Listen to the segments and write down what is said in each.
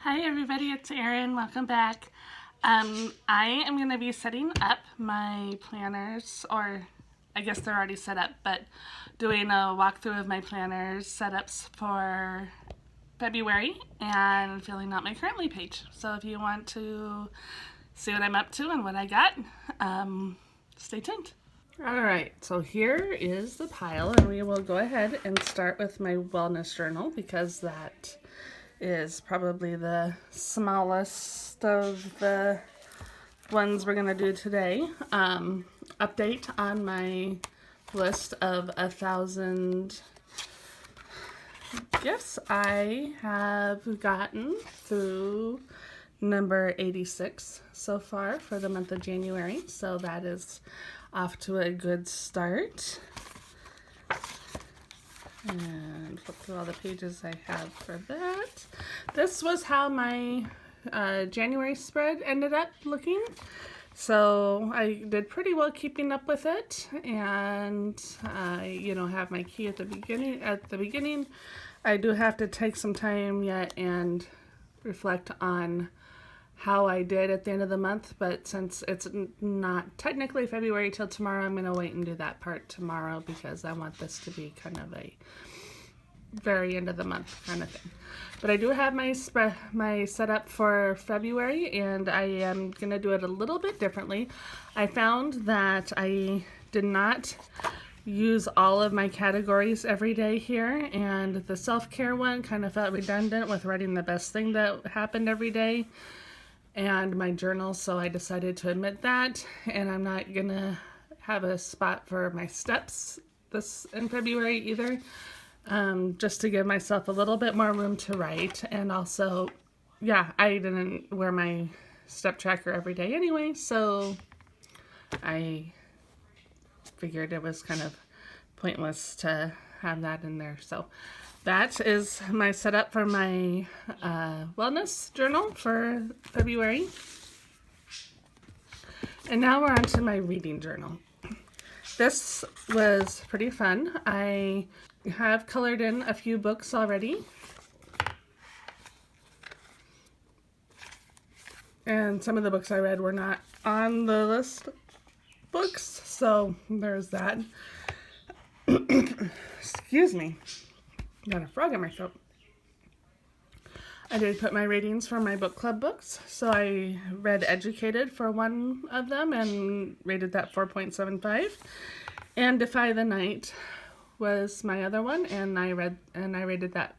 Hi everybody, it's Erin. Welcome back. I am going to be setting up my planners, or I guess they're already set up, but doing a walkthrough of my planners setups for February and filling out my currently page. So if you want to see what I'm up to and what I got, stay tuned. All right, so here is the pile, and we will go ahead and start with my wellness journal because that is probably the smallest of the ones we're gonna do today. Update on my list of 1,000 gifts I have gotten through number 86 so far for the month of January. So that is off to a good start. And flip through all the pages I have for that. This was how my January spread ended up looking. So I did pretty well keeping up with it, and I, have my key at the beginning. I do have to take some time yet and reflect on how I did at the end of the month, but since it's not technically February till tomorrow, I'm going to wait and do that part tomorrow because I want this to be kind of a very end of the month kind of thing. But I do have my setup for February, and I am going to do it a little bit differently. I found that I did not use all of my categories every day here, and the self-care one kind of felt redundant with writing the best thing that happened every day and my journal, so I decided to omit that, and I'm not gonna have a spot for my steps this in February either, just to give myself a little bit more room to write. And also, I didn't wear my step tracker every day anyway, so I figured it was kind of pointless to have that in there. So that is my setup for my wellness journal for February. And now we're on to my reading journal. This was pretty fun. I have colored in a few books already. And some of the books I read were not on the list books, so there's that. Excuse me. Got a frog in my throat. I did put my ratings for my book club books. So I read Educated for one of them and rated that 4.75. And Defy the Night was my other one, and I rated that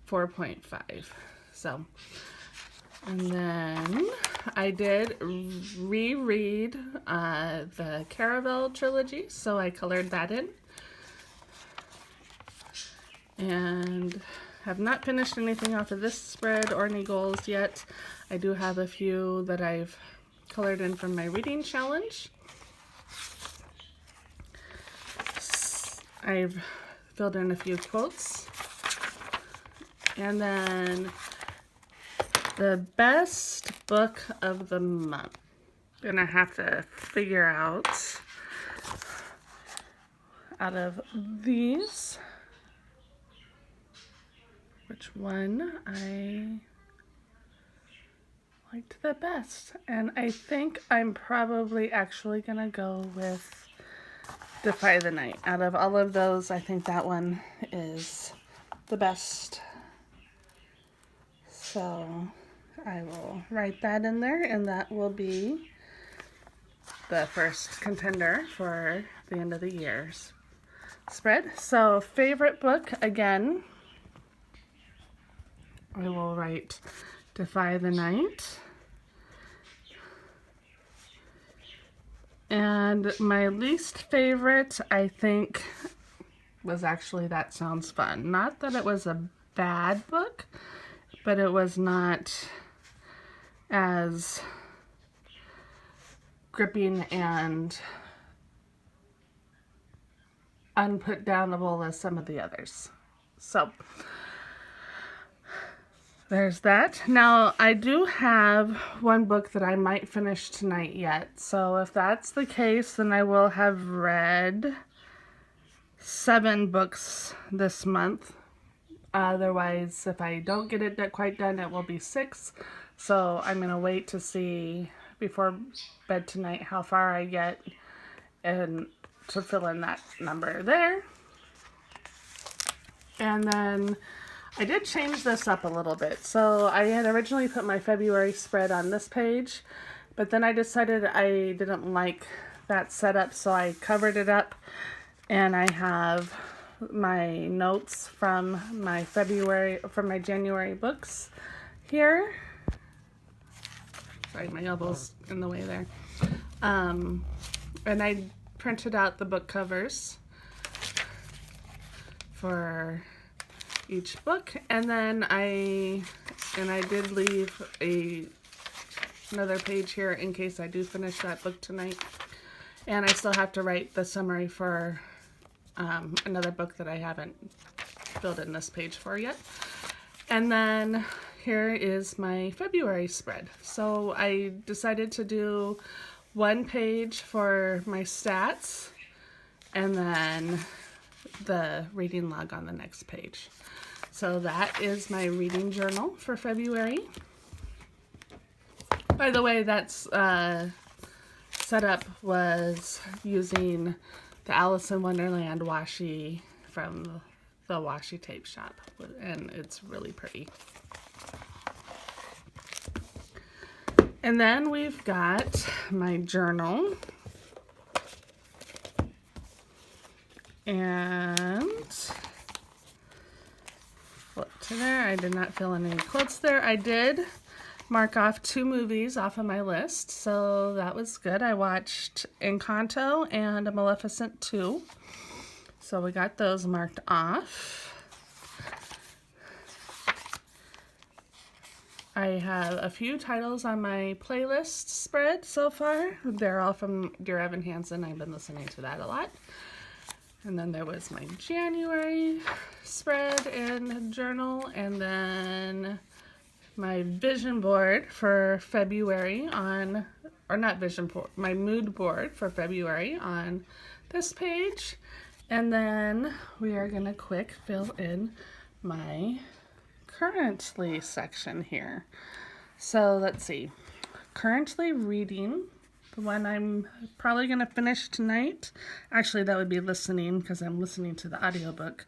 4.5. So, and then I did reread the Caravel trilogy, so I colored that in. And have not finished anything off of this spread or any goals yet. I do have a few that I've colored in from my reading challenge. I've filled in a few quotes. And then the best book of the month. Gonna have to figure out of these which one I liked the best. And I think I'm probably actually gonna go with Defy the Night. Out of all of those, I think that one is the best. So I will write that in there, and that will be the first contender for the end of the year's spread. So favorite book, again, I will write Defy the Night. And my least favorite, I think, was actually That Sounds Fun. Not that it was a bad book, but it was not as gripping and unputdownable as some of the others. So there's that. Now, I do have one book that I might finish tonight yet. So if that's the case, then I will have read 7 books this month. Otherwise, if I don't get it quite done, it will be 6. So I'm going to wait to see before bed tonight how far I get and to fill in that number there. And then I did change this up a little bit. So I had originally put my February spread on this page, but then I decided I didn't like that setup, so I covered it up, and I have my notes from my January books here. Sorry, my elbow's in the way there. And I printed out the book covers for each book, and then I did leave another page here in case I do finish that book tonight. And I still have to write the summary for another book that I haven't filled in this page for yet. And then here is my February spread. So I decided to do one page for my stats and then the reading log on the next page. So that is my reading journal for February. By the way, that's setup was using the Alice in Wonderland washi from the washi tape shop, and it's really pretty. And then we've got my journal, and flip to there. I did not fill in any quotes there. I did mark off 2 movies off of my list, so that was good. I watched Encanto and Maleficent 2, so we got those marked off. I have a few titles on my playlist spread so far. They're all from Dear Evan Hansen. I've been listening to that a lot. And then there was my January spread and journal, and then my vision board for February my mood board for February on this page. And then we are going to quick fill in my currently section here. So let's see. Currently reading, the one I'm probably going to finish tonight, actually that would be listening because I'm listening to the audiobook,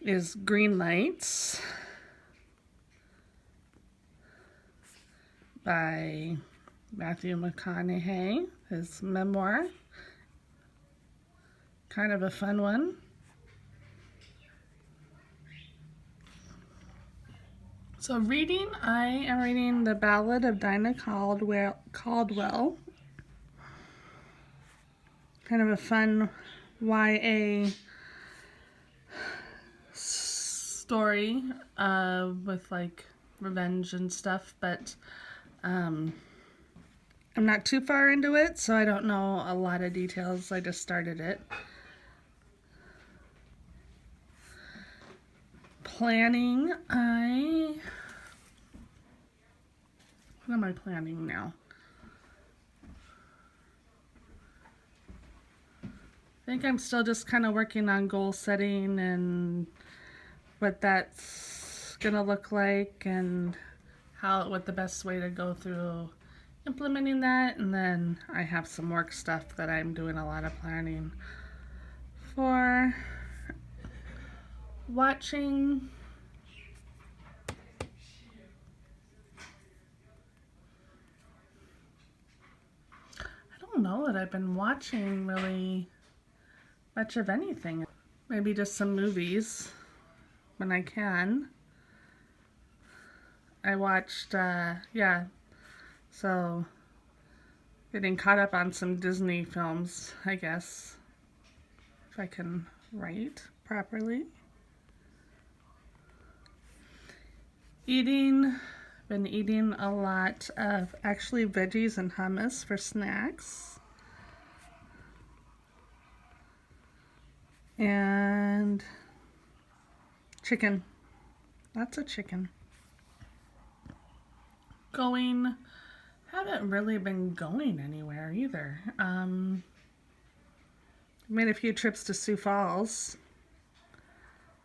is Green Lights by Matthew McConaughey, his memoir. Kind of a fun one. So reading, I am reading The Ballad of Dinah Caldwell. Kind of a fun YA story with like revenge and stuff, but I'm not too far into it, so I don't know a lot of details. I just started it. Planning, what am I planning now? I think I'm still just kind of working on goal setting and what that's gonna look like and what the best way to go through implementing that. And then I have some work stuff that I'm doing a lot of planning for. Watching, I don't know that I've been watching really much of anything. Maybe just some movies when I can. I watched, so getting caught up on some Disney films, I guess, if I can write properly. Been eating a lot of actually veggies and hummus for snacks. And chicken. Lots of chicken. Haven't really been going anywhere either. Made a few trips to Sioux Falls.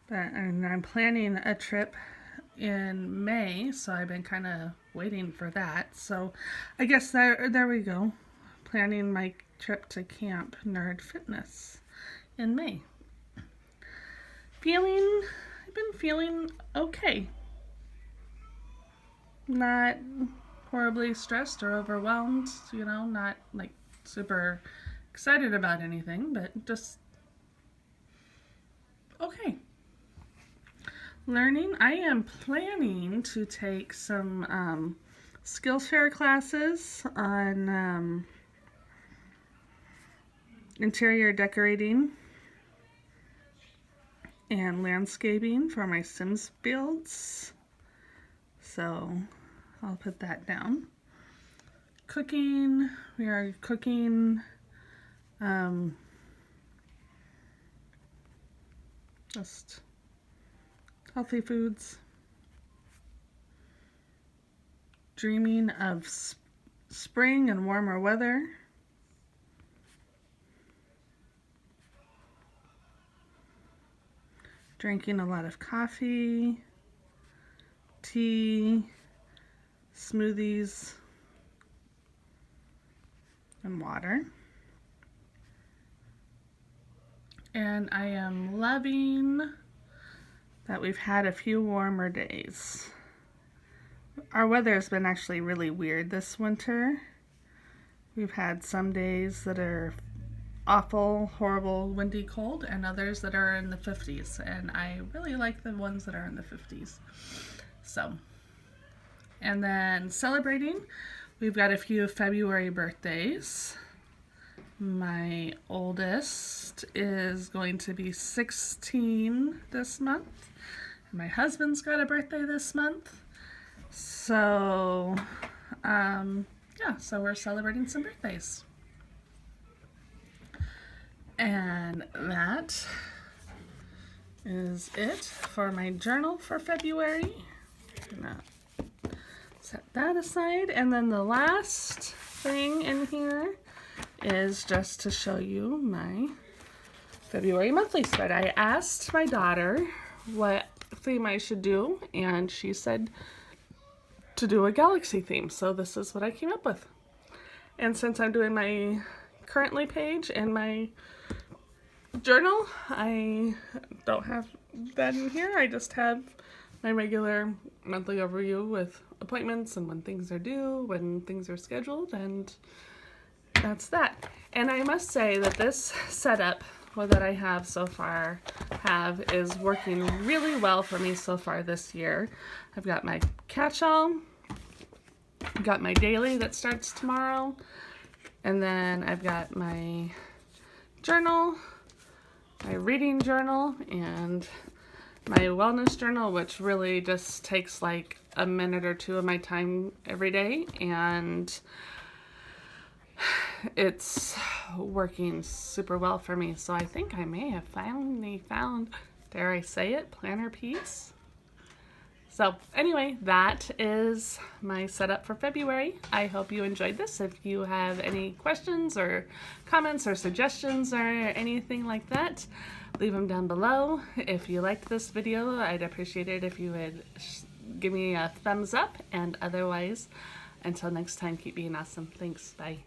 And I'm planning a trip in May, so I've been kind of waiting for that. So I guess there we go. Planning my trip to Camp Nerd Fitness in May. I've been feeling okay. Not horribly stressed or overwhelmed, not like super excited about anything, but just okay. Learning. I am planning to take some Skillshare classes on interior decorating and landscaping for my Sims builds. So I'll put that down. Cooking. We are cooking just healthy foods. Dreaming of spring and warmer weather. Drinking a lot of coffee, tea, smoothies, and water. And I am loving that we've had a few warmer days. Our weather has been actually really weird this winter. We've had some days that are awful, horrible, windy, cold, and others that are in the 50s. And I really like the ones that are in the 50s. So, and then celebrating, we've got a few February birthdays. My oldest is going to be 16 this month. My husband's got a birthday this month. So, yeah, so we're celebrating some birthdays. And that is it for my journal for February. I'm gonna set that aside. And then the last thing in here is just to show you my February monthly spread. I asked my daughter what theme I should do, and she said to do a galaxy theme. So this is what I came up with. And since I'm doing my currently page and my journal, I don't have that in here. I just have my regular monthly overview with appointments and when things are due, when things are scheduled, and that's that. And I must say that this setup that I have so far is working really well for me so far this year. I've got my catch-all, I've got my daily that starts tomorrow, and then I've got my journal, my reading journal, and my wellness journal, which really just takes like a minute or two of my time every day, and it's working super well for me. So I think I may have finally found, dare I say it, planner peace. So anyway, that is my setup for February. I hope you enjoyed this. If you have any questions or comments or suggestions or anything like that, leave them down below. If you liked this video, I'd appreciate it if you would give me a thumbs up. And otherwise, until next time, keep being awesome. Thanks. Bye.